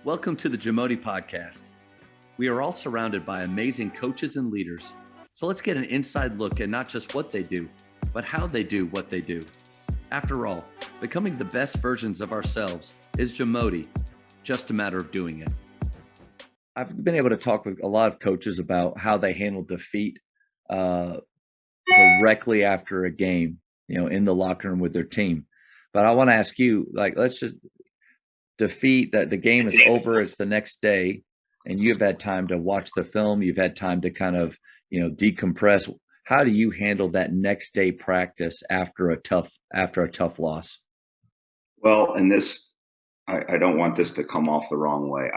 Welcome to the JAMODI podcast. We are all surrounded by amazing coaches and leaders. So let's get an inside look at not just what they do, but how they do what they do. After all, becoming the best versions of ourselves is JAMODI, just a matter of doing it. I've been able to talk with a lot of coaches about how they handle defeat directly after a game, in the locker room with their team. But I want to ask you, let's just defeat that the game is over. It's the next day and you've had time to watch the film. You've had time to kind of, decompress. How do you handle that next day practice after a tough loss? Well, and this, I don't want this to come off the wrong way.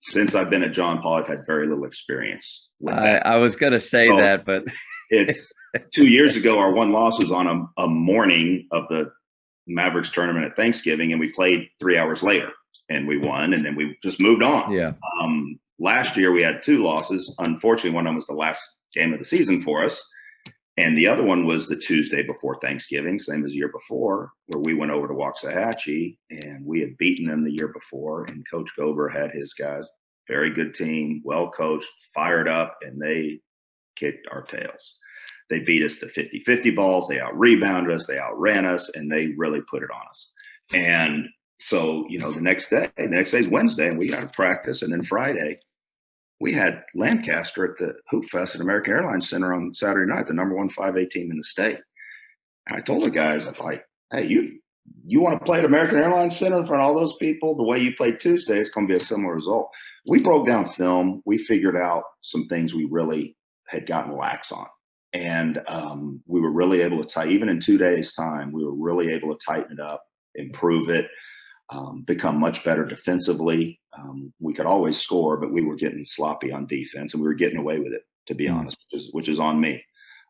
Since I've been at John Paul, I've had very little experience with that. I was going to say that, but it's 2 years ago, our one loss was on a morning of the Mavericks tournament at Thanksgiving, and we played 3 hours later and we won, and then we just moved on. Yeah. Last year we had 2 losses. Unfortunately, one of them was the last game of the season for us. And the other one was the Tuesday before Thanksgiving, same as the year before, where we went over to Waxahachie, and we had beaten them the year before. And Coach Gober had his guys, very good team, well coached, fired up, and they kicked our tails. They beat us to 50-50 balls. They out-rebounded us. They outran us, and they really put it on us. And so, the next day is Wednesday, and we got to practice. And then Friday, we had Lancaster at the Hoop Fest at American Airlines Center on Saturday night, the number 1 5A team in the state. And I told the guys, I'm like, hey, you want to play at American Airlines Center in front of all those people? The way you played Tuesday, it's going to be a similar result. We broke down film. We figured out some things we really had gotten lax on. And we were really able to even in 2 days' time, we were really able to tighten it up, improve it, become much better defensively. We could always score, but we were getting sloppy on defense, and we were getting away with it, to be honest, which is on me.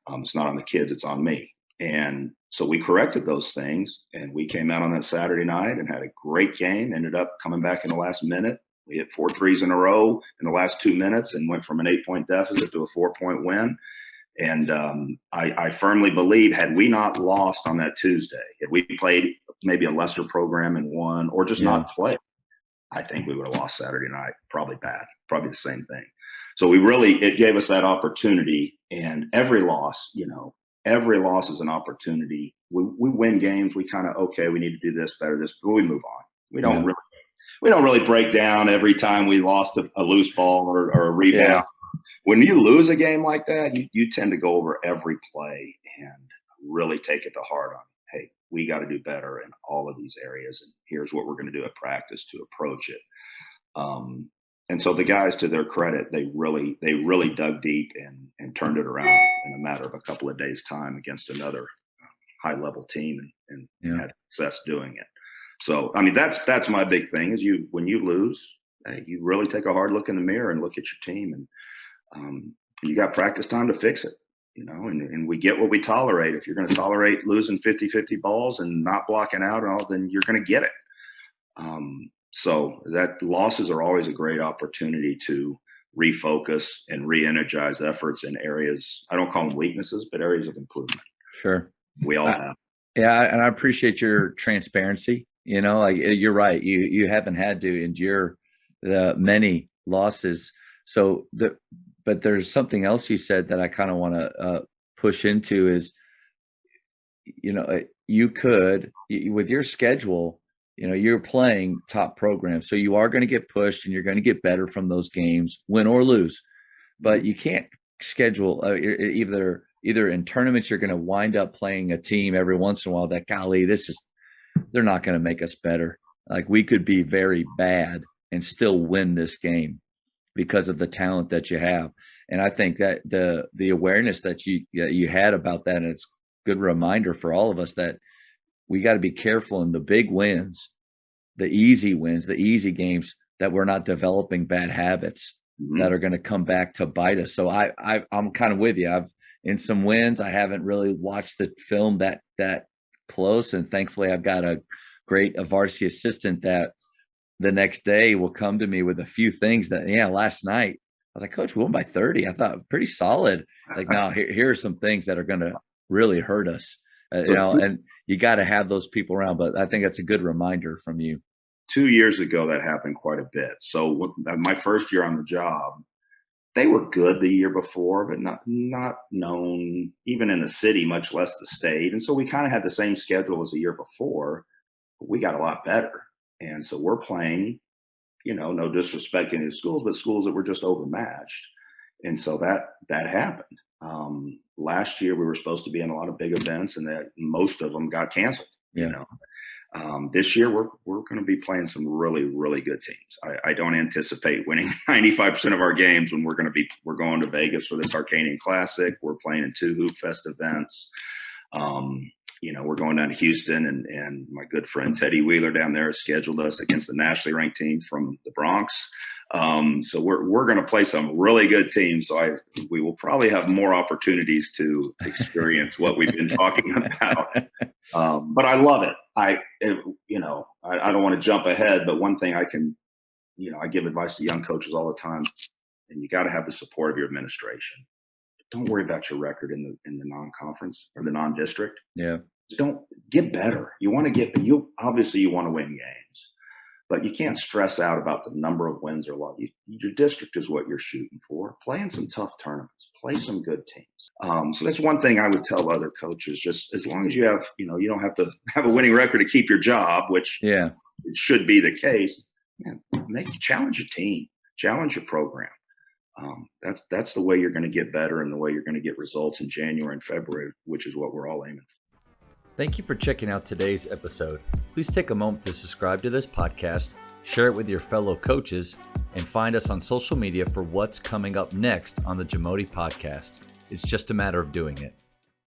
It's not on the kids, it's on me. And so we corrected those things, and we came out on that Saturday night and had a great game, ended up coming back in the last minute. We hit 4 threes in a row in the last 2 minutes and went from an 8-point deficit to a 4-point win. And I firmly believe, had we not lost on that Tuesday, had we played maybe a lesser program and won, or just not played, I think we would have lost Saturday night. Probably the same thing. So it gave us that opportunity. And every loss is an opportunity. We win games. We kind of, okay, we need to do this better, but we move on. We don't really break down every time we lost a loose ball or a rebound. Yeah. When you lose a game like that, you tend to go over every play and really take it to heart on, hey, we got to do better in all of these areas, and here's what we're going to do at practice to approach it. And so the guys, to their credit, they really dug deep and turned it around in a matter of a couple of days' time against another high-level team and had success doing it. So, I mean, that's my big thing is when you lose, you really take a hard look in the mirror and look at your team, and you got practice time to fix it, and we get what we tolerate. If you're going to tolerate losing 50-50 balls and not blocking out and all, then you're going to get it. So that losses are always a great opportunity to refocus and re-energize efforts in areas, I don't call them weaknesses, but areas of improvement. Sure. We all have. Yeah. And I appreciate your transparency. You're right. You haven't had to endure the many losses. But there's something else you said that I kind of want to push into is, you could, with your schedule, you're playing top programs. So you are going to get pushed and you're going to get better from those games, win or lose. But you can't schedule either in tournaments, you're going to wind up playing a team every once in a while that, golly, they're not going to make us better. Like, we could be very bad and still win this game because of the talent that you have. And I think that the awareness that you had about that, and it's a good reminder for all of us that we got to be careful in the big wins, the easy wins, the easy games, that we're not developing bad habits that are going to come back to bite us. So I'm kind of with you. In some wins, I haven't really watched the film that close, and thankfully I've got a great varsity assistant that the next day will come to me with a few things that, last night I was like, Coach, we won by 30. I thought pretty solid. Like, now here are some things that are going to really hurt us, and you got to have those people around. But I think that's a good reminder from you. 2 years ago, that happened quite a bit. So my first year on the job, they were good the year before, but not known even in the city, much less the state. And so we kind of had the same schedule as the year before, but we got a lot better. And so we're playing, no disrespect in the schools, but schools that were just overmatched. And so that happened. Last year we were supposed to be in a lot of big events, and that most of them got canceled. Yeah. This year we're going to be playing some really, really good teams. I don't anticipate winning 95% of our games when we're going to Vegas for this Arcanian Classic. We're playing in 2 Hoop Fest events. We're going down to Houston, and my good friend Teddy Wheeler down there has scheduled us against the nationally ranked team from the Bronx. So we're going to play some really good teams. So we will probably have more opportunities to experience what we've been talking about. But I love it. I don't want to jump ahead, but one thing I give advice to young coaches all the time, and you got to have the support of your administration. Don't worry about your record in the non-conference or the non-district. Yeah. Don't get better. You want to win games, but you can't stress out about the number of wins or losses. Your district is what you're shooting for. Play in some tough tournaments. Play some good teams. So that's one thing I would tell other coaches. Just as long as you have, you don't have to have a winning record to keep your job, which it should be the case. Challenge your team, challenge your program. That's the way you're going to get better and the way you're going to get results in January and February, which is what we're all aiming for. Thank you for checking out today's episode. Please take a moment to subscribe to this podcast, share it with your fellow coaches, and find us on social media for what's coming up next on the JAMODI podcast. It's just a matter of doing it.